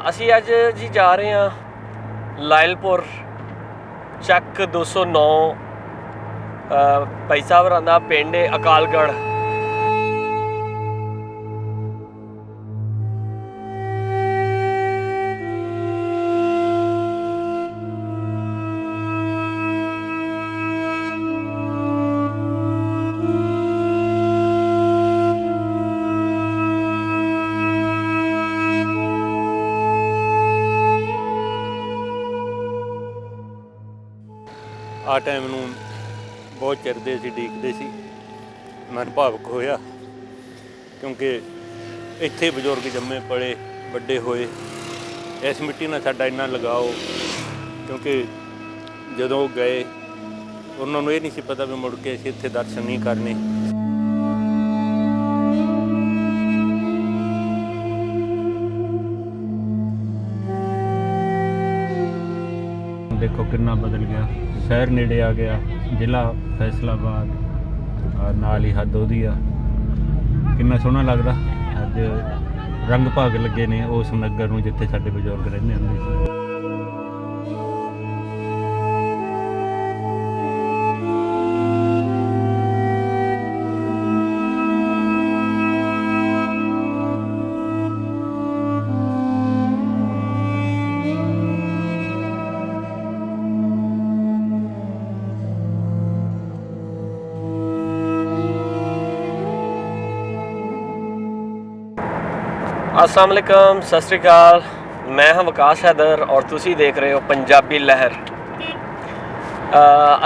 ਅਸੀਂ ਅੱਜ ਜੀ ਜਾ ਰਹੇ ਹਾਂ ਲਾਇਲਪੁਰ ਚੱਕ 209 ਭਾਈ ਸਾਹਿਬ ਹੋਰਾਂ ਦਾ ਪਿੰਡ ਹੈ ਅਕਾਲਗੜ੍ਹ। ਆ ਟਾਈਮ ਨੂੰ ਬਹੁਤ ਚਿਰ ਦੇ ਅਸੀਂ ਉਡੀਕਦੇ ਸੀ। ਮਨ ਭਾਵੁਕ ਹੋਇਆ ਕਿਉਂਕਿ ਇੱਥੇ ਬਜ਼ੁਰਗ ਜੰਮੇ ਪਲੇ ਵੱਡੇ ਹੋਏ। ਇਸ ਮਿੱਟੀ ਨਾਲ ਸਾਡਾ ਇੰਨਾ ਲਗਾਓ, ਕਿਉਂਕਿ ਜਦੋਂ ਉਹ ਗਏ ਉਹਨਾਂ ਨੂੰ ਇਹ ਨਹੀਂ ਸੀ ਪਤਾ ਵੀ ਮੁੜ ਕੇ ਅਸੀਂ ਇੱਥੇ ਦਰਸ਼ਨ ਨਹੀਂ ਕਰਨੇ। ਦੇਖੋ ਕਿੰਨਾ ਬਦਲ ਗਿਆ, ਸ਼ਹਿਰ ਨੇੜੇ ਆ ਗਿਆ, ਜ਼ਿਲ੍ਹਾ ਫੈਸਲਾਬਾਦ ਨਾਲ ਹੀ ਹੱਦ ਉਹਦੀ ਆ। ਕਿੰਨਾ ਸੋਹਣਾ ਲੱਗਦਾ। ਅੱਜ ਰੰਗ ਭਾਗ ਲੱਗੇ ਨੇ ਉਸ ਨਗਰ ਨੂੰ ਜਿੱਥੇ ਸਾਡੇ ਬਜ਼ੁਰਗ ਰਹਿੰਦੇ ਹੁੰਦੇ ਸੀ। अस्सलाम वालेकुम, सत श्री अकाल। मैं हाँ विकास हैदर और तुसी देख रहे हो पंजाबी लहर।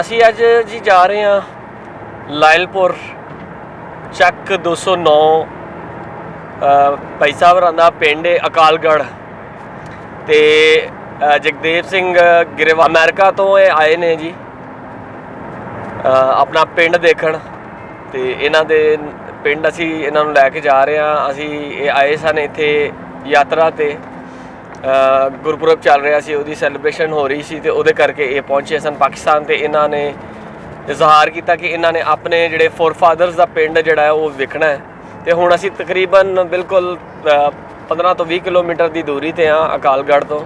असी अज जी जा रहे हैं लायलपुर ਚੱਕ 209 भाई साहब होरां दा पिंड है अकालगढ़। तो जगदेव सिंह गिरेवाल अमेरिका तो आए ने जी अपना पिंड देखण। तो इन्हां दे पिंड असी इन्हां नूं लैके जा रहे हैं। असी आए सन इत्थे यात्रा ते गुरपुरब चल रहा सी, उहदी सैलीब्रेशन हो रही सी, ते उहदे करके ये पहुंचे सन पाकिस्तान। ते इन्हां ने इजहार किया कि इन्हां ने अपने जिहड़े फोरफादर्स दा पिंड जिहड़ा है वो वेखना है। तो हुण असी तकरीबन बिल्कुल 15 तो 20 किलोमीटर की दूरी ते हाँ अकालगढ़ तो।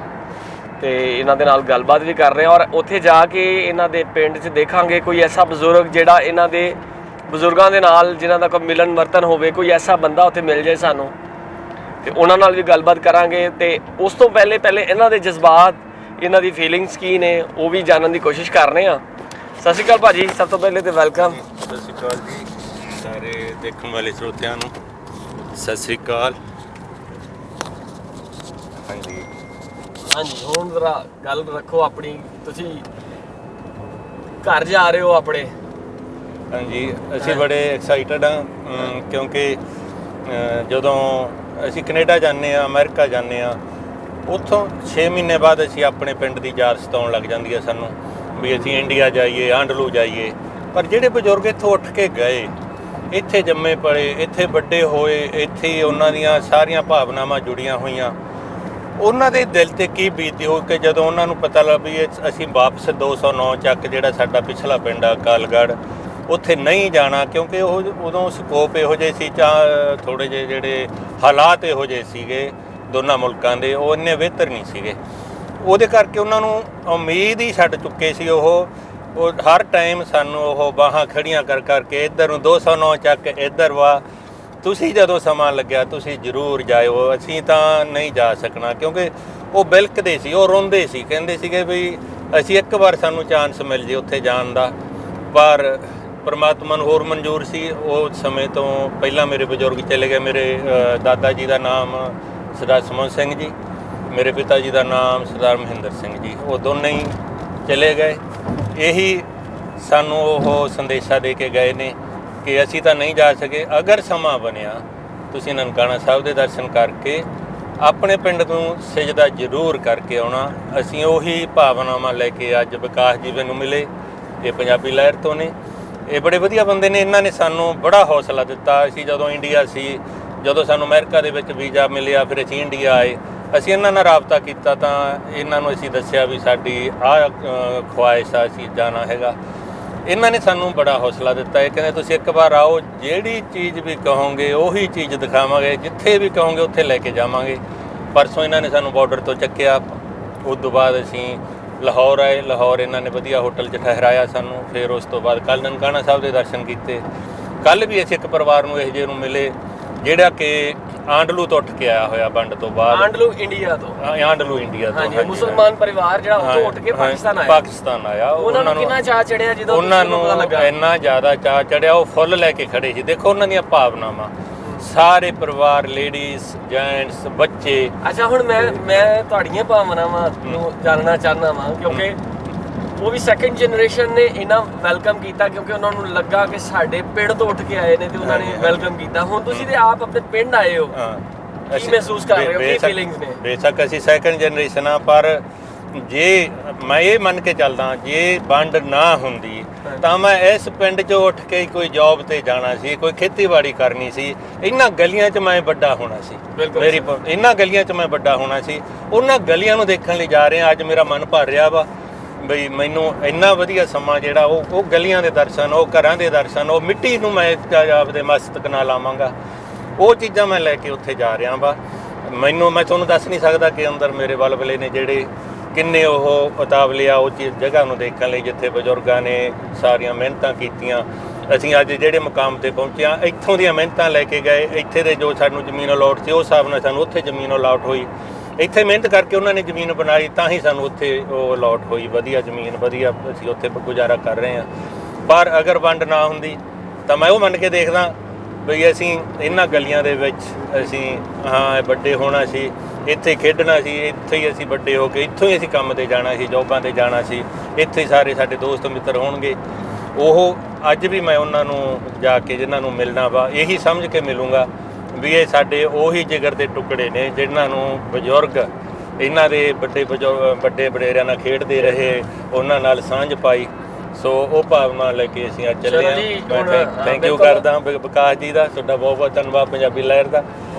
तो इन्हां दे नाल गलबात भी कर रहे हैं और उत्थे जाके इन्हां दे पिंड च देखांगे कोई ऐसा बजुर्ग जिहड़ा इन्हां दे बजुर्गों के नाल जिन्हां दा कोई मिलन वर्तन होवे, कोई ऐसा बंदा उत्थे मिल जाए सानू, तो उन्हां नाल भी गलबात करांगे। तो उस तो पहले इन्हां दे जज्बात, इन्हां दी फीलिंग्स की ने वो भी जानने की कोशिश कर रहे हैं। सत श्री अकाल भाजी, सब तो पहले तो वेलकम। सत श्री अकाल जी सारे देखने वाले श्रोतिਆਂ ਨੂੰ सत श्री अकाल। हाँ जी हाँ जी, हुण जरा गल रखो अपनी, तुसी घर जा रहे हो अपने। हाँ जी, ਅਸੀਂ बड़े एक्साइटेड हाँ क्योंकि ਜਦੋਂ ਅਸੀਂ ਕੈਨੇਡਾ ਜਾਂਦੇ ਹਾਂ, ਅਮਰੀਕਾ ਜਾਂਦੇ ਹਾਂ, ਉੱਥੋਂ 6 ਮਹੀਨੇ ਬਾਅਦ ਅਸੀਂ ਆਪਣੇ ਪਿੰਡ ਦੀ ਯਾਦ ਸਤਾਉਣ ਲੱਗ ਜਾਂਦੀ ਹੈ ਸਾਨੂੰ ਵੀ ਅਸੀਂ ਇੰਡੀਆ ਜਾਈਏ, ਆਂਡਲੂ ਜਾਈਏ। ਪਰ ਜਿਹੜੇ ਬਜ਼ੁਰਗ ਇੱਥੋਂ ਉੱਠ ਕੇ ਗਏ, ਇੱਥੇ ਜੰਮੇ ਪਲੇ, ਇੱਥੇ ਵੱਡੇ ਹੋਏ, ਇੱਥੇ ਹੀ ਉਹਨਾਂ ਦੀਆਂ ਸਾਰੀਆਂ ਭਾਵਨਾਵਾਂ ਜੁੜੀਆਂ ਹੋਈਆਂ, ਉਹਨਾਂ ਦੇ ਦਿਲ 'ਤੇ ਕੀ ਬੀਤਦੀ ਹੋ ਕਿ ਜਦੋਂ ਉਹਨਾਂ ਨੂੰ ਪਤਾ ਲੱਗ ਵੀ ਅਸੀਂ ਵਾਪਸ 209 ਚੱਕ ਜਿਹੜਾ ਸਾਡਾ ਪਿਛਲਾ ਪਿੰਡ ਆ ਅਕਾਲਗੜ੍ਹ, ਉੱਥੇ ਨਹੀਂ ਜਾਣਾ। ਕਿਉਂਕਿ ਉਹ ਉਦੋਂ ਸਕੋਪ ਇਹੋ ਜਿਹੇ ਸੀ, ਥੋੜ੍ਹੇ ਜਿਹੇ ਜਿਹੜੇ ਹਾਲਾਤ ਇਹੋ ਜਿਹੇ ਸੀਗੇ ਦੋਨਾਂ ਮੁਲਕਾਂ ਦੇ, ਉਹ ਇੰਨੇ ਬਿਹਤਰ ਨਹੀਂ ਸੀਗੇ। ਉਹਦੇ ਕਰਕੇ ਉਹਨਾਂ ਨੂੰ ਉਮੀਦ ਹੀ ਛੱਡ ਚੁੱਕੇ ਸੀ। ਉਹ ਹਰ ਟਾਈਮ ਸਾਨੂੰ ਉਹ ਬਾਹਾਂ ਖੜੀਆਂ ਕਰ ਕਰਕੇ ਇੱਧਰ ਨੂੰ 209 ਚੱਕ ਇੱਧਰ ਵਾ, ਤੁਸੀਂ ਜਦੋਂ ਸਮਾਂ ਲੱਗਿਆ ਤੁਸੀਂ ਜ਼ਰੂਰ ਜਾਇਓ, ਅਸੀਂ ਤਾਂ ਨਹੀਂ ਜਾ ਸਕਣਾ। ਕਿਉਂਕਿ ਉਹ ਬਿਲਕਦੇ ਸੀ, ਉਹ ਰੋਂਦੇ ਸੀ, ਕਹਿੰਦੇ ਸੀਗੇ ਵੀ ਅਸੀਂ ਇੱਕ ਵਾਰ ਸਾਨੂੰ ਚਾਂਸ ਮਿਲ ਜੇ ਉੱਥੇ ਜਾਣ ਦਾ। ਪਰ ਪਰਮਾਤਮਾ ਨੂੰ ਹੋਰ ਮਨਜ਼ੂਰ ਸੀ। ਉਸ ਸਮੇਂ ਤੋਂ ਪਹਿਲਾਂ ਮੇਰੇ ਬਜ਼ੁਰਗ ਚਲੇ ਗਏ। ਮੇਰੇ ਦਾਦਾ ਜੀ ਦਾ ਨਾਮ ਸਰਦਾਰ ਸਮਨ ਸਿੰਘ ਜੀ, ਮੇਰੇ ਪਿਤਾ ਜੀ ਦਾ ਨਾਮ ਸਰਦਾਰ ਮਹਿੰਦਰ ਸਿੰਘ ਜੀ, ਉਹ ਦੋਨੇ ਹੀ ਚਲੇ ਗਏ। ਇਹੀ ਸਾਨੂੰ ਉਹ ਸੰਦੇਸ਼ਾ ਦੇ ਕੇ ਗਏ ਨੇ ਕਿ ਅਸੀਂ ਤਾਂ ਨਹੀਂ ਜਾ ਸਕੇ। ਅਗਰ ਸਮਾਂ ਬਣਿਆ ਤੁਸੀਂ ਨਨਕਾਣਾ ਸਾਹਿਬ ਦੇ ਦਰਸ਼ਨ ਕਰਕੇ ਆਪਣੇ ਪਿੰਡ ਨੂੰ ਸਜਦਾ ਜ਼ਰੂਰ ਕਰਕੇ ਆਉਣਾ। ਅਸੀਂ ਉਹੀ ਭਾਵਨਾਵਾਂ ਲੈ ਕੇ ਅੱਜ ਵਿਕਾਸ ਜੀ ਮੈਨੂੰ ਮਿਲੇ, ਇਹ ਪੰਜਾਬੀ ਲਹਿਰ ਤੋਂ ਨੇ। ਇਹ ਬੜੇ ਵਧੀਆ ਬੰਦੇ ਨੇ, ਇਹਨਾਂ ਨੇ ਸਾਨੂੰ ਬੜਾ ਹੌਸਲਾ ਦਿੱਤਾ। ਅਸੀਂ ਜਦੋਂ ਇੰਡੀਆ ਸੀ, ਜਦੋਂ ਸਾਨੂੰ ਅਮਰੀਕਾ ਦੇ ਵਿੱਚ ਵੀਜ਼ਾ ਮਿਲਿਆ, ਫਿਰ ਅਸੀਂ ਇੰਡੀਆ ਆਏ, ਅਸੀਂ ਇਹਨਾਂ ਨਾਲ ਰਾਬਤਾ ਕੀਤਾ ਤਾਂ ਇਹਨਾਂ ਨੂੰ ਅਸੀਂ ਦੱਸਿਆ ਵੀ ਸਾਡੀ ਆਹ ਖੁਆਇਸ਼ ਆ, ਅਸੀਂ ਜਾਣਾ ਹੈਗਾ। ਇਹਨਾਂ ਨੇ ਸਾਨੂੰ ਬੜਾ ਹੌਸਲਾ ਦਿੱਤਾ। ਇਹ ਕਹਿੰਦੇ ਤੁਸੀਂ ਇੱਕ ਵਾਰ ਆਓ, ਜਿਹੜੀ ਚੀਜ਼ ਵੀ ਕਹੋਗੇ ਉਹੀ ਚੀਜ਼ ਦਿਖਾਵਾਂਗੇ, ਜਿੱਥੇ ਵੀ ਕਹੋਗੇ ਉੱਥੇ ਲੈ ਕੇ ਜਾਵਾਂਗੇ। परसों इन्होंने सानू बॉर्डर तो चक्या। उस तो बाद असी लाहौर आए, लाहौर इन्होंने वधिया होटल 'च ठहराया सानू। फिर उस तो बाद कल ननकाना साहब के दर्शन किए। कल भी असी एक परिवार नूं ਇਹੋ ਜਿਹੇ ਨੂੰ मिले ਜਿਹੜਾ कि आंडलू तो उठ के आया होया वंड तो बाद। आंडलू इंडिया तो, आंडलू इंडिया तो, ਹਾਂਜੀ ਮੁਸਲਮਾਨ ਪਰਿਵਾਰ ਜਿਹੜਾ ਉੱਥੋਂ ਉੱਠ ਕੇ ਪਾਕਿਸਤਾਨ ਆਇਆ। ਉਹਨਾਂ ਨੂੰ ਕਿੰਨਾ ਚਾਅ ਚੜਿਆ ਜਦੋਂ ਉਹਨਾਂ ਨੂੰ ਇੰਨਾ ਜ਼ਿਆਦਾ ਚਾਅ ਚੜਿਆ, ਉਹ ਫੁੱਲ ਲੈ ਕੇ ਖੜੇ ਸੀ। ਦੇਖੋ ਉਹਨਾਂ ਦੀਆਂ ਭਾਵਨਾਵਾਂ, ਸਾਰੇ ਪਰਿਵਾਰ, ਲੇਡੀਜ਼, ਜੈਂਟਸ, ਬੱਚੇ। ਅੱਛਾ, ਹੁਣ ਮੈਂ ਤੁਹਾਡੀਆਂ ਭਾਵਨਾਵਾਂ ਨੂੰ ਜਾਣਨਾ ਚਾਹੁੰਦਾ ਵਾਂ, ਕਿਉਂਕਿ ਉਹ ਵੀ ਸੈਕੰਡ ਜਨਰੇਸ਼ਨ ਨੇ ਇਹਨਾਂ ਵੈਲਕਮ ਕੀਤਾ, ਕਿਉਂਕਿ ਉਹਨਾਂ ਨੂੰ ਲੱਗਾ ਕਿ ਸਾਡੇ ਪਿੰਡ ਤੋਂ ਉੱਠ ਕੇ ਆਏ ਨੇ ਤੇ ਉਹਨਾਂ ਨੇ ਵੈਲਕਮ ਕੀਤਾ। ਹੁਣ ਤੁਸੀਂ ਤੇ ਆਪ ਆਪਣੇ ਪਿੰਡ ਆਏ ਹੋ, ਕੀ ਮਹਿਸੂਸ ਕਰ ਰਹੇ ਹੋ, ਕੀ ਫੀਲਿੰਗਸ ਨੇ? ਬੇਸ਼ੱਕ ਅਸੀਂ ਸੈਕੰਡ ਜਨਰੇਸ਼ਨ ਆ, ਪਰ ਜੇ ਮੈਂ ਇਹ ਮੰਨ ਕੇ ਚੱਲਦਾ, ਜੇ ਵੰਡ ਨਾ ਹੁੰਦੀ ਤਾਂ ਮੈਂ ਇਸ ਪਿੰਡ 'ਚੋਂ ਉੱਠ ਕੇ ਕੋਈ ਜੌਬ ਤੇ ਜਾਣਾ ਸੀ, ਕੋਈ ਖੇਤੀਬਾੜੀ ਕਰਨੀ ਸੀ। ਇਹਨਾਂ ਗਲੀਆਂ 'ਚ ਮੈਂ ਵੱਡਾ ਹੋਣਾ ਸੀ, ਇਹਨਾਂ ਗਲੀਆਂ 'ਚ ਮੈਂ ਵੱਡਾ ਹੋਣਾ ਸੀ। ਉਹਨਾਂ ਗਲੀਆਂ ਨੂੰ ਦੇਖਣ ਲਈ ਜਾ ਰਹੇ ਹਾਂ। ਅੱਜ ਮੇਰਾ ਮਨ ਭਰ ਰਿਹਾ ਵਾ ਬਈ ਮੈਨੂੰ ਇੰਨਾ ਵਧੀਆ ਸਮਾਂ ਜਿਹੜਾ ਉਹ ਗਲੀਆਂ ਦੇ ਦਰਸ਼ਨ, ਉਹ ਘਰਾਂ ਦੇ ਦਰਸ਼ਨ, ਉਹ ਮਿੱਟੀ ਨੂੰ ਮੈਂ ਆਪਦੇ ਮਸਤਕ ਨਾਲ ਲਾਵਾਂਗਾ। ਉਹ ਚੀਜ਼ਾਂ ਮੈਂ ਲੈ ਕੇ ਉੱਥੇ ਜਾ ਰਿਹਾ ਵਾ। ਮੈਂ ਤੁਹਾਨੂੰ ਦੱਸ ਨਹੀਂ ਸਕਦਾ ਕਿ ਅੰਦਰ ਮੇਰੇ ਬਲਬਲੇ ਨੇ ਜਿਹੜੇ ਕਿੰਨੇ ਉਹ ਉਤਾਵਲੇ ਆ ਉਹ ਜਗ੍ਹਾ ਨੂੰ ਦੇਖਣ ਲਈ, ਜਿੱਥੇ ਬਜ਼ੁਰਗਾਂ ਨੇ ਸਾਰੀਆਂ ਮਿਹਨਤਾਂ ਕੀਤੀਆਂ। ਅਸੀਂ ਅੱਜ ਜਿਹੜੇ ਮੁਕਾਮ 'ਤੇ ਪਹੁੰਚੇ ਹਾਂ, ਇੱਥੋਂ ਦੀਆਂ ਮਿਹਨਤਾਂ ਲੈ ਕੇ ਗਏ। ਇੱਥੇ ਦੇ ਜੋ ਸਾਨੂੰ ਜ਼ਮੀਨ ਅਲਾਟ ਸੀ, ਉਸ ਹਿਸਾਬ ਨਾਲ ਸਾਨੂੰ ਉੱਥੇ ਜ਼ਮੀਨ ਅਲਾਟ ਹੋਈ। ਇੱਥੇ ਮਿਹਨਤ ਕਰਕੇ ਉਹਨਾਂ ਨੇ ਜ਼ਮੀਨ ਬਣਾਈ, ਤਾਂ ਹੀ ਸਾਨੂੰ ਉੱਥੇ ਉਹ ਅਲਾਟ ਹੋਈ ਵਧੀਆ ਜ਼ਮੀਨ, ਵਧੀਆ ਅਸੀਂ ਉੱਥੇ ਗੁਜ਼ਾਰਾ ਕਰ ਰਹੇ ਹਾਂ। ਪਰ ਅਗਰ ਵੰਡ ਨਾ ਹੁੰਦੀ ਤਾਂ ਮੈਂ ਉਹ ਮੰਨ ਕੇ ਦੇਖਦਾ ਬਈ ਅਸੀਂ ਇਹਨਾਂ ਗਲੀਆਂ ਦੇ ਵਿੱਚ ਅਸੀਂ ਵੱਡੇ ਹੋਣਾ ਸੀ, ਇੱਥੇ ਖੇਡਣਾ ਸੀ, ਇੱਥੇ ਹੀ ਅਸੀਂ ਵੱਡੇ ਹੋ ਕੇ ਇੱਥੋਂ ਹੀ ਅਸੀਂ ਕੰਮ 'ਤੇ ਜਾਣਾ ਸੀ, ਜੋਬਾਂ 'ਤੇ ਜਾਣਾ ਸੀ। ਇੱਥੇ ਹੀ ਸਾਰੇ ਸਾਡੇ ਦੋਸਤ ਮਿੱਤਰ ਹੋਣਗੇ। ਉਹ ਅੱਜ ਵੀ ਮੈਂ ਉਹਨਾਂ ਨੂੰ ਜਾ ਕੇ ਜਿਨ੍ਹਾਂ ਨੂੰ ਮਿਲਣਾ ਵਾ, ਇਹੀ ਸਮਝ ਕੇ ਮਿਲੂੰਗਾ ਵੀ ਇਹ ਸਾਡੇ ਉਹੀ ਜਿਗਰ ਦੇ ਟੁਕੜੇ ਨੇ ਜਿਨ੍ਹਾਂ ਨੂੰ ਬਜ਼ੁਰਗ ਇਹਨਾਂ ਦੇ ਵੱਡੇ ਵਡੇਰਿਆਂ ਨਾਲ ਖੇਡਦੇ ਰਹੇ, ਉਹਨਾਂ ਨਾਲ ਸਾਂਝ ਪਾਈ। ਸੋ ਉਹ ਭਾਵਨਾ ਲੈ ਕੇ ਅਸੀਂ ਅੱਜ ਚੱਲੇ ਹਾਂ। ਮੈਂ ਥੈਂਕ ਯੂ ਕਰਦਾ ਵਿਕਾਸ ਜੀ ਦਾ, ਤੁਹਾਡਾ ਬਹੁਤ ਬਹੁਤ ਧੰਨਵਾਦ ਪੰਜਾਬੀ ਲਹਿਰ ਦਾ,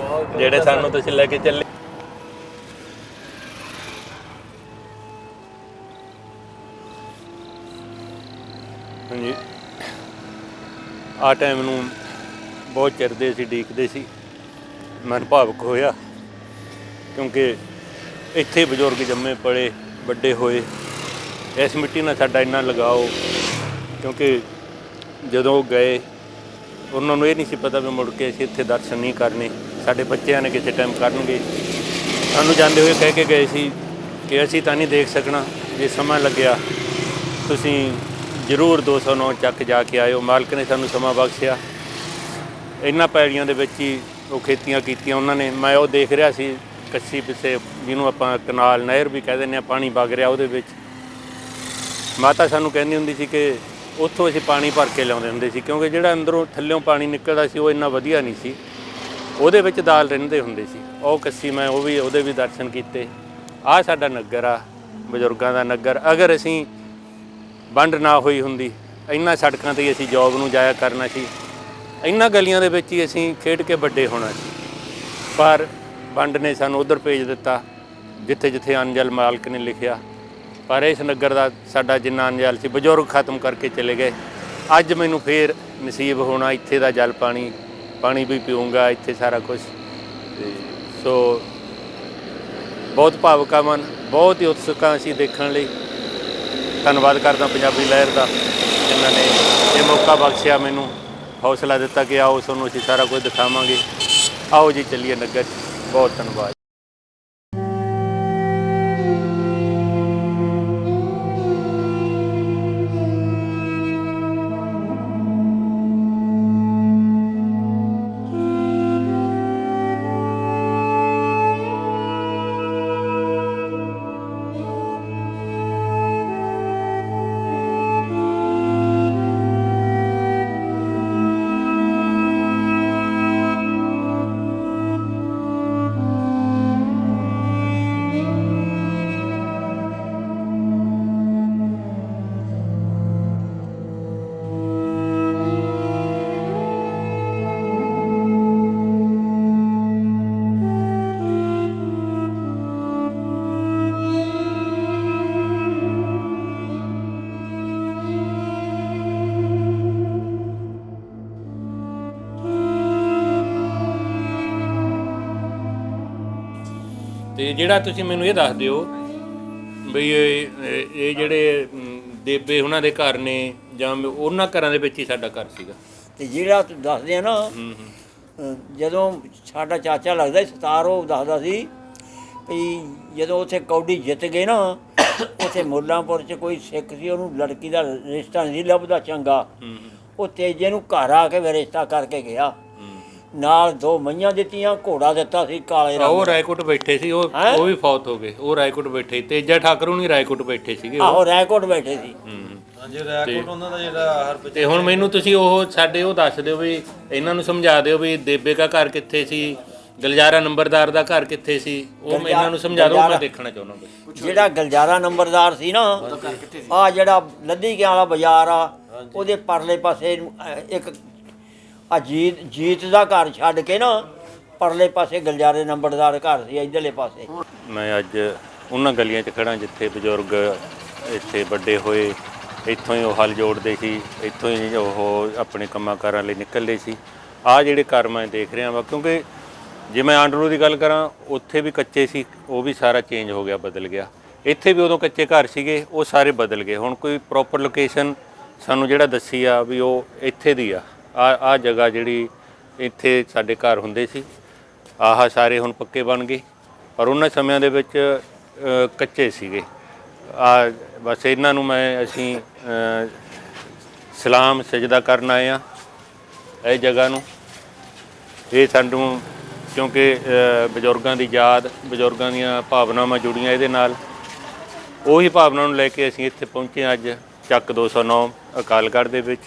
ਜਿਹੜੇ ਸਾਨੂੰ ਤੁਸੀਂ ਲੈ ਕੇ ਚੱਲੇ। ਹਾਂਜੀ, ਆਹ ਟਾਈਮ ਨੂੰ ਬਹੁਤ ਚਿਰ ਦੇ ਅਸੀਂ ਉਡੀਕਦੇ ਸੀ। ਮਨ ਭਾਵੁਕ ਹੋਇਆ ਕਿਉਂਕਿ ਇੱਥੇ ਬਜ਼ੁਰਗ ਜੰਮੇ ਪਲੇ, ਵੱਡੇ ਹੋਏ। ਇਸ ਮਿੱਟੀ ਨਾਲ ਸਾਡਾ ਇੰਨਾ ਲਗਾਓ, ਕਿਉਂਕਿ ਜਦੋਂ ਉਹ ਗਏ ਉਹਨਾਂ ਨੂੰ ਇਹ ਨਹੀਂ ਸੀ ਪਤਾ ਵੀ ਮੁੜ ਕੇ ਅਸੀਂ ਇੱਥੇ ਦਰਸ਼ਨ ਨਹੀਂ ਕਰਨੇ, ਸਾਡੇ ਬੱਚਿਆਂ ਨੇ ਕਿਸੇ ਟਾਈਮ ਕਰਨਗੇ। ਸਾਨੂੰ ਜਾਂਦੇ ਹੋਏ ਕਹਿ ਕੇ ਗਏ ਸੀ ਕਿ ਅਸੀਂ ਤਾਂ ਨਹੀਂ ਦੇਖ ਸਕਣਾ, ਜੇ ਸਮਾਂ ਲੱਗਿਆ ਤੁਸੀਂ ਜ਼ਰੂਰ 209 ਚੱਕ ਜਾ ਕੇ ਆਇਓ। ਮਾਲਕ ਨੇ ਸਾਨੂੰ ਸਮਾਂ ਬਖਸ਼ਿਆ। ਇਹਨਾਂ ਪੈੜੀਆਂ ਦੇ ਵਿੱਚ ਹੀ ਉਹ ਖੇਤੀਆਂ ਕੀਤੀਆਂ ਉਹਨਾਂ ਨੇ। ਮੈਂ ਉਹ ਦੇਖ ਰਿਹਾ ਸੀ ਕੱਸੀ ਪਿੱਛੇ, ਜਿਹਨੂੰ ਆਪਾਂ ਕਨਾਲ ਨਹਿਰ ਵੀ ਕਹਿ ਦਿੰਦੇ ਹਾਂ, ਪਾਣੀ ਵਗ ਰਿਹਾ ਉਹਦੇ ਵਿੱਚ। ਮਾਤਾ ਸਾਨੂੰ ਕਹਿੰਦੀ ਹੁੰਦੀ ਸੀ ਕਿ ਉੱਥੋਂ ਅਸੀਂ ਪਾਣੀ ਭਰ ਕੇ ਲਿਆਉਂਦੇ ਹੁੰਦੇ ਸੀ, ਕਿਉਂਕਿ ਜਿਹੜਾ ਅੰਦਰੋਂ ਥੱਲਿਓਂ ਪਾਣੀ ਨਿਕਲਦਾ ਸੀ ਉਹ ਇੰਨਾ ਵਧੀਆ ਨਹੀਂ ਸੀ, ਉਹਦੇ ਵਿੱਚ ਦਾਲ ਰਹਿੰਦੇ ਹੁੰਦੇ ਸੀ। ਉਹ ਕੱਸੀ ਮੈਂ ਉਹਦੇ ਵੀ ਦਰਸ਼ਨ ਕੀਤੇ। ਆਹ ਸਾਡਾ ਨਗਰ ਆ, ਬਜ਼ੁਰਗਾਂ ਦਾ ਨਗਰ। ਅਗਰ ਅਸੀਂ ਵੰਡ ਨਾ ਹੋਈ ਹੁੰਦੀ, ਇਹਨਾਂ ਸੜਕਾਂ 'ਤੇ ਹੀ ਅਸੀਂ ਜੋਬ ਨੂੰ ਜਾਇਆ ਕਰਨਾ ਸੀ, ਇਹਨਾਂ ਗਲੀਆਂ ਦੇ ਵਿੱਚ ਹੀ ਅਸੀਂ ਖੇਡ ਕੇ ਵੱਡੇ ਹੋਣਾ ਸੀ। ਪਰ ਵੰਡ ਨੇ ਸਾਨੂੰ ਉੱਧਰ ਭੇਜ ਦਿੱਤਾ ਜਿੱਥੇ ਜਿੱਥੇ ਅਨਜਲ ਮਾਲਕ ਨੇ ਲਿਖਿਆ। ਪਰ ਇਸ ਨਗਰ ਦਾ ਸਾਡਾ ਜਿੰਨਾ ਅਨਜਲ ਸੀ, ਬਜ਼ੁਰਗ ਖਤਮ ਕਰਕੇ ਚਲੇ ਗਏ। ਅੱਜ ਮੈਨੂੰ ਫੇਰ ਨਸੀਬ ਹੋਣਾ ਇੱਥੇ ਦਾ ਜਲ ਪਾਣੀ ਵੀ ਪੀਊਂਗਾ, ਇੱਥੇ ਸਾਰਾ ਕੁਛ। ਸੋ ਬਹੁਤ ਭਾਵੁਕ ਆ ਮਨ, ਬਹੁਤ ਹੀ ਉਤਸੁਕ ਹਾਂ ਅਸੀਂ ਦੇਖਣ ਲਈ। ਧੰਨਵਾਦ ਕਰਦਾ ਪੰਜਾਬੀ ਲਹਿਰ ਦਾ, ਜਿਨ੍ਹਾਂ ਨੇ ਇਹ ਮੌਕਾ ਬਖਸ਼ਿਆ, ਮੈਨੂੰ ਹੌਸਲਾ ਦਿੱਤਾ ਕਿ ਆਓ ਤੁਹਾਨੂੰ ਅਸੀਂ ਸਾਰਾ ਕੁਝ ਦਿਖਾਵਾਂਗੇ। ਆਓ ਜੀ ਚੱਲੀਏ ਨਗਰ 'ਚ। ਬਹੁਤ ਧੰਨਵਾਦ। ਤੇ ਜਿਹੜਾ ਤੁਸੀਂ ਮੈਨੂੰ ਇਹ ਦੱਸ ਦਿਓ ਬਈ ਇਹ ਜਿਹੜੇ ਦੇਬੇ ਉਹਨਾਂ ਦੇ ਘਰ ਨੇ ਜਾਂ ਉਹਨਾਂ ਘਰਾਂ ਦੇ ਵਿੱਚ ਹੀ ਸਾਡਾ ਘਰ ਸੀਗਾ। ਤੇ ਜਿਹੜਾ ਤੂੰ ਦੱਸਦੇ ਆ ਨਾ, ਜਦੋਂ ਸਾਡਾ ਚਾਚਾ ਲੱਗਦਾ ਸੀ ਸਤਾਰ, ਉਹ ਦੱਸਦਾ ਸੀ ਵੀ ਜਦੋਂ ਉੱਥੇ ਕੌਡੀ ਜਿੱਤ ਗਏ ਨਾ, ਉੱਥੇ ਮੁੱਲਾਂਪੁਰ 'ਚ ਕੋਈ ਸਿੱਖ ਸੀ, ਉਹਨੂੰ ਲੜਕੀ ਦਾ ਰਿਸ਼ਤਾ ਨਹੀਂ ਲੱਭਦਾ ਚੰਗਾ, ਉਹ ਤੇਜੇ ਨੂੰ ਘਰ ਆ ਕੇ ਫਿਰ ਰਿਸ਼ਤਾ ਕਰਕੇ ਗਿਆ, ਨਾਲ 2 ਮਈਆਂ ਦਿੱਤੀਆਂ, ਘੋੜਾ ਦਿੱਤਾ ਸੀ ਕਾਲੇ ਰੰਗ। ਉਹ ਰਾਏਕੋਟ ਬੈਠੇ ਸੀ, ਉਹ ਵੀ ਫੌਤ ਹੋ ਗਏ। ਉਹ ਰਾਏਕੋਟ ਬੈਠੇ, ਤੇਜਾ ਠਾਕਰ ਹੁਣੀ ਰਾਏਕੋਟ ਬੈਠੇ ਸੀਗੇ। ਆਹੋ ਰਾਏਕੋਟ ਬੈਠੇ ਸੀ। ਹਾਂਜੀ, ਰਾਏਕੋਟ ਉਹਨਾਂ ਦਾ ਜਿਹੜਾ ਤੇ ਹੁਣ ਮੈਨੂੰ ਤੁਸੀਂ ਉਹ ਸਾਡੇ ਉਹ ਦੱਸ ਦਿਓ ਵੀ ਇਹਨਾਂ ਨੂੰ ਸਮਝਾ ਦਿਓ ਵੀ ਦੇਬੇ ਦਾ ਘਰ ਕਿੱਥੇ ਸੀ, ਗਲਜਾਰਾ ਨੰਬਰਦਾਰ ਦਾ ਘਰ ਕਿੱਥੇ ਸੀ, ਉਹ ਇਹਨਾਂ ਨੂੰ ਸਮਝਾ ਦਿਓ, ਮੈਂ ਦੇਖਣਾ ਚਾਹੁੰਦਾ ਬਸ। ਜਿਹੜਾ ਗਲਜਾਰਾ ਨੰਬਰਦਾਰ ਸੀ ਨਾ, ਆ ਜਿਹੜਾ ਲੱਦੀ ਕੇ ਵਾਲਾ ਬਾਜ਼ਾਰ ਆ, ਉਹਦੇ ਪਰਲੇ ਪਾਸੇ ਇੱਕ ਆ ਜੀਤ ਦਾ ਘਰ ਛੱਡ ਕੇ ਨਾ, ਪਰਲੇ ਪਾਸੇ ਗਲਜਾਰੇ ਨੰਬਰਦਾਰ ਘਰ ਸੀ, ਇੱਧਰਲੇ ਪਾਸੇ। ਮੈਂ ਅੱਜ ਉਹਨਾਂ ਗਲੀਆਂ 'ਚ ਖੜਾ ਜਿੱਥੇ ਬਜ਼ੁਰਗ ਇੱਥੇ ਵੱਡੇ ਹੋਏ, ਇੱਥੋਂ ਹੀ ਉਹ ਹਲ ਜੋੜਦੇ ਸੀ, ਇੱਥੋਂ ਹੀ ਉਹ ਆਪਣੇ ਕੰਮਾਂ ਕਾਰਾਂ ਲਈ ਨਿਕਲਦੇ ਸੀ। ਆਹ ਜਿਹੜੇ ਘਰ ਮੈਂ ਦੇਖ ਰਿਹਾ ਵਾ, ਕਿਉਂਕਿ ਜੇ ਮੈਂ ਆਂਡਰੂ ਦੀ ਗੱਲ ਕਰਾਂ, ਉੱਥੇ ਵੀ ਕੱਚੇ ਸੀ, ਉਹ ਵੀ ਸਾਰਾ ਚੇਂਜ ਹੋ ਗਿਆ, ਬਦਲ ਗਿਆ। ਇੱਥੇ ਵੀ ਉਦੋਂ ਕੱਚੇ ਘਰ ਸੀਗੇ, ਉਹ ਸਾਰੇ ਬਦਲ ਗਏ। ਹੁਣ ਕੋਈ ਪ੍ਰੋਪਰ ਲੋਕੇਸ਼ਨ ਸਾਨੂੰ ਜਿਹੜਾ ਦੱਸੀ ਆ ਵੀ ਉਹ ਇੱਥੇ ਦੀ ਆ, ਆ ਜਗ੍ਹਾ ਜਿਹੜੀ ਇੱਥੇ ਸਾਡੇ ਘਰ ਹੁੰਦੇ ਸੀ, ਆਹ ਸਾਰੇ ਹੁਣ ਪੱਕੇ ਬਣ ਗਏ, ਪਰ ਉਹਨਾਂ ਸਮਿਆਂ ਦੇ ਵਿੱਚ ਕੱਚੇ ਸੀਗੇ। ਆ ਬਸ ਇਹਨਾਂ ਨੂੰ ਅਸੀਂ ਸਲਾਮ ਸਜਦਾ ਕਰਨ ਆਏ ਆ ਇਹ ਜਗ੍ਹਾ ਨੂੰ। ਇਹ ਸਾਨੂੰ ਕਿਉਂਕਿ ਬਜ਼ੁਰਗਾਂ ਦੀ ਯਾਦ, ਬਜ਼ੁਰਗਾਂ ਦੀਆਂ ਭਾਵਨਾਵਾਂ ਜੁੜੀਆਂ ਇਹਦੇ ਨਾਲ, ਉਹੀ ਭਾਵਨਾ ਨੂੰ ਲੈ ਕੇ ਅਸੀਂ ਇੱਥੇ ਪਹੁੰਚੇ ਅੱਜ ਚੱਕ 209 ਅਕਾਲਗੜ੍ਹ ਦੇ ਵਿੱਚ।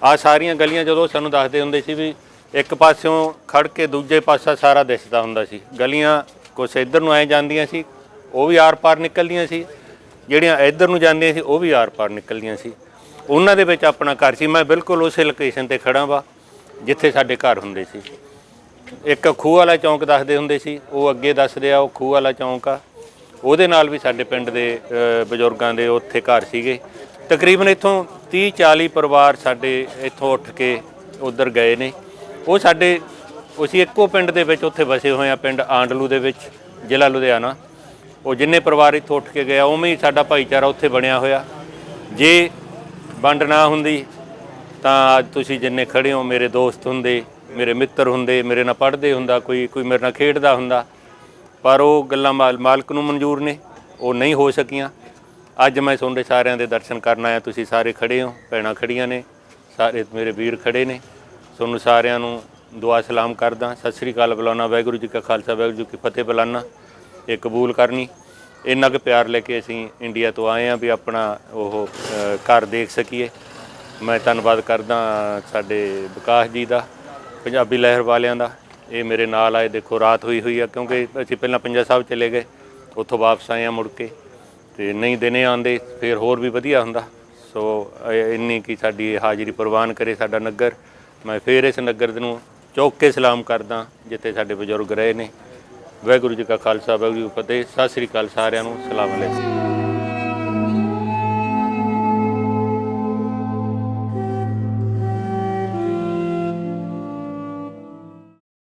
ਆਹ ਸਾਰੀਆਂ ਗਲੀਆਂ ਜਦੋਂ ਸਾਨੂੰ ਦੱਸਦੇ ਹੁੰਦੇ ਸੀ ਵੀ ਇੱਕ ਪਾਸਿਓਂ ਖੜ ਕੇ ਦੂਜੇ ਪਾਸਾ ਸਾਰਾ ਦਿਸਦਾ ਹੁੰਦਾ ਸੀ, ਗਲੀਆਂ ਕੁਛ ਇੱਧਰ ਨੂੰ ਆਏ ਜਾਂਦੀਆਂ ਸੀ, ਉਹ ਵੀ ਆਰ ਪਾਰ ਨਿਕਲਦੀਆਂ ਸੀ, ਜਿਹੜੀਆਂ ਇੱਧਰ ਨੂੰ ਜਾਂਦੀਆਂ ਸੀ ਉਹ ਵੀ ਆਰ ਪਾਰ ਨਿਕਲਦੀਆਂ ਸੀ। ਉਹਨਾਂ ਦੇ ਵਿੱਚ ਆਪਣਾ ਘਰ ਸੀ। ਮੈਂ ਬਿਲਕੁਲ ਉਸੇ ਲੋਕੇਸ਼ਨ 'ਤੇ ਖੜਾ ਵਾ ਜਿੱਥੇ ਸਾਡੇ ਘਰ ਹੁੰਦੇ ਸੀ। ਇੱਕ ਖੂਹ ਵਾਲਾ ਚੌਂਕ ਦੱਸਦੇ ਹੁੰਦੇ ਸੀ, ਉਹ ਅੱਗੇ ਦੱਸਦੇ ਆ ਉਹ ਖੂਹ ਵਾਲਾ ਚੌਂਕ ਆ, ਉਹਦੇ ਨਾਲ ਵੀ ਸਾਡੇ ਪਿੰਡ ਦੇ ਬਜ਼ੁਰਗਾਂ ਦੇ ਉੱਥੇ ਘਰ ਸੀਗੇ। ਤਕਰੀਬਨ ਇੱਥੋਂ 30-40 ਪਰਿਵਾਰ ਸਾਡੇ ਇੱਥੋਂ ਉੱਠ ਕੇ ਉੱਧਰ ਗਏ ਨੇ। ਉਹ ਸਾਡੇ ਅਸੀਂ ਇੱਕੋ ਪਿੰਡ ਦੇ ਵਿੱਚ ਉੱਥੇ ਵਸੇ ਹੋਏ ਆ, ਪਿੰਡ ਆਂਡਲੂ ਦੇ ਵਿੱਚ, ਜ਼ਿਲ੍ਹਾ ਲੁਧਿਆਣਾ। ਉਹ ਜਿੰਨੇ ਪਰਿਵਾਰ ਇੱਥੋਂ ਉੱਠ ਕੇ ਗਿਆ, ਉਵੇਂ ਹੀ ਸਾਡਾ ਭਾਈਚਾਰਾ ਉੱਥੇ ਬਣਿਆ ਹੋਇਆ। ਜੇ ਵੰਡ ਨਾ ਹੁੰਦੀ ਤਾਂ ਅੱਜ ਤੁਸੀਂ ਜਿੰਨੇ ਖੜੇ ਹੋ ਮੇਰੇ ਦੋਸਤ ਹੁੰਦੇ, ਮੇਰੇ ਮਿੱਤਰ ਹੁੰਦੇ, ਮੇਰੇ ਨਾਲ ਪੜ੍ਹਦੇ ਹੁੰਦਾ, ਕੋਈ ਮੇਰੇ ਨਾਲ ਖੇਡਦਾ ਹੁੰਦਾ, ਪਰ ਉਹ ਗੱਲਾਂ ਮਾਲਕ ਨੂੰ ਮਨਜ਼ੂਰ ਨੇ, ਉਹ ਨਹੀਂ ਹੋ ਸਕੀਆਂ। ਅੱਜ ਮੈਂ ਤੁਹਾਡੇ ਸਾਰਿਆਂ ਦੇ ਦਰਸ਼ਨ ਕਰਨ ਆਇਆ, ਤੁਸੀਂ ਸਾਰੇ ਖੜੇ ਹੋ, ਭੈਣਾਂ ਖੜੀਆਂ ਨੇ, ਸਾਰੇ ਮੇਰੇ ਵੀਰ ਖੜੇ ਨੇ, ਤੁਹਾਨੂੰ ਸਾਰਿਆਂ ਨੂੰ ਦੁਆ ਸਲਾਮ ਕਰਦਾ, ਸਤਿ ਸ੍ਰੀ ਅਕਾਲ ਬੁਲਾਉਣਾ, ਵਾਹਿਗੁਰੂ ਜੀ ਕਾ ਖਾਲਸਾ ਵਾਹਿਗੁਰੂ ਜੀ ਕੀ ਫਤਿਹ ਬੁਲਾਉਣਾ, ਇਹ ਕਬੂਲ ਕਰਨੀ। ਇੰਨਾ ਕੁ ਪਿਆਰ ਲੈ ਕੇ ਅਸੀਂ ਇੰਡੀਆ ਤੋਂ ਆਏ ਹਾਂ ਵੀ ਆਪਣਾ ਉਹ ਘਰ ਦੇਖ ਸਕੀਏ। ਮੈਂ ਧੰਨਵਾਦ ਕਰਦਾ ਸਾਡੇ ਵਿਕਾਸ ਜੀ ਦਾ, ਪੰਜਾਬੀ ਲਹਿਰ ਵਾਲਿਆਂ ਦਾ। ਇਹ ਮੇਰੇ ਨਾਲ ਆਏ, ਦੇਖੋ ਰਾਤ ਹੋਈ ਆ, ਕਿਉਂਕਿ ਅਸੀਂ ਪਹਿਲਾਂ ਪੰਜਾ ਸਾਹਿਬ ਚਲੇ ਗਏ, ਉੱਥੋਂ ਵਾਪਸ ਆਏ ਹਾਂ ਮੁੜ ਕੇ, ਤੇ ਨਹੀਂ ਦਿਨੇ ਆਉਂਦੇ ਫਿਰ ਹੋਰ ਵੀ ਵਧੀਆ ਹੁੰਦਾ। ਸੋ ਇੰਨੀ ਕੀ ਸਾਡੀ ਹਾਜ਼ਰੀ ਪ੍ਰਵਾਨ ਕਰੇ ਸਾਡਾ ਨਗਰ। ਮੈਂ ਫਿਰ ਇਸ ਨਗਰ ਨੂੰ ਚੌਕ ਕੇ ਸਲਾਮ ਕਰਦਾ ਜਿੱਥੇ ਸਾਡੇ ਬਜ਼ੁਰਗ ਰਹੇ ਨੇ। ਵਾਹਿਗੁਰੂ ਜੀ ਕਾ ਖਾਲਸਾ ਵਾਹਿਗੁਰੂ ਜੀ ਕੀ ਫਤਿਹ। ਸਤਿ ਸ੍ਰੀ ਅਕਾਲ ਸਾਰਿਆਂ ਨੂੰ, ਸਲਾਮ ਅਲੈਕੁਮ।